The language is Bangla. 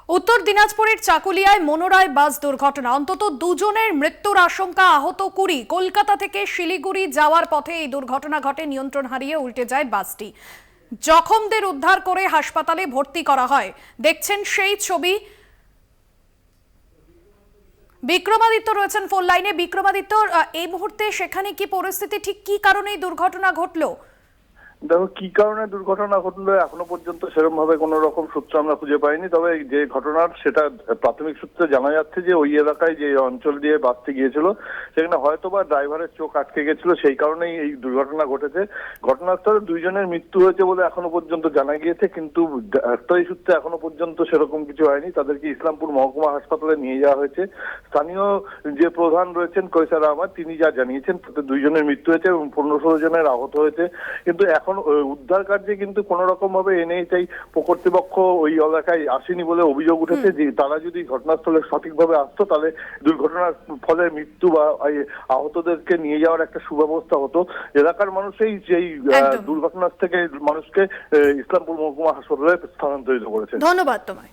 উত্তর দিনাজপুরের চাকুলিয়ায় মনোরায় বাস দুর্ঘটনা, অন্তত দুজনের মৃত্যুর আশঙ্কা, আহত 20। কলকাতা থেকে শিলিগুড়ি যাওয়ার পথে এই দুর্ঘটনা ঘটে, নিয়ন্ত্রণ হারিয়ে উল্টে যায় বাসটি। জখমদের উদ্ধার করে হাসপাতালে ভর্তি করা হয়। দেখছেন সেই ছবি। বিক্রমাদিত্য রয়েছেন ফোন লাইনে। বিক্রমাদিত্য, এই মুহূর্তে সেখানে কি পরিস্থিতি, ঠিক কি কারণে এই দুর্ঘটনা ঘটলো? দেখো, কি কারণে দুর্ঘটনা ঘটলো এখনো পর্যন্ত সেরকম ভাবে কোনো রকম সূত্র আমরা খুঁজে পাইনি। তবে যে ঘটনার সেটা প্রাথমিক সূত্রে জানা যাচ্ছে যে ওই এলাকায় যে অঞ্চল দিয়ে বাসটি গিয়েছিল সেখানে হয়তোবা ড্রাইভারের চোখ আটকে গেছিল, সেই কারণেই এই দুর্ঘটনা ঘটেছে। ঘটনাস্থলে দুইজনের মৃত্যু হয়েছে বলে এখনো পর্যন্ত জানা গিয়েছে, কিন্তু ডাক্তারি সূত্রে এখনো পর্যন্ত সেরকম কিছু হয়নি। তাদেরকে ইসলামপুর মহকুমা হাসপাতালে নিয়ে যাওয়া হয়েছে। স্থানীয় যে প্রধান রয়েছেন কৈসার আহমদ, তিনি যা জানিয়েছেন তাতে দুইজনের মৃত্যু হয়েছে এবং 15-16 জনের আহত হয়েছে। কিন্তু এখন উদ্ধার কার্যে কিন্তু কোন রকম ভাবে এনএইচআই কর্তৃপক্ষ ওই এলাকায় আসেনি বলে অভিযোগ উঠেছে। যে তারা যদি ঘটনাস্থলে সঠিকভাবে আসতো তাহলে দুর্ঘটনার ফলে মৃত্যু বা আহতদেরকে নিয়ে যাওয়ার একটা সুব্যবস্থা হতো। এলাকার মানুষই যেই দুর্ঘটনার থেকে মানুষকে ইসলামপুর মহকুমা হাসপাতালে স্থানান্তরিত করেছে। ধন্যবাদ তোমায়।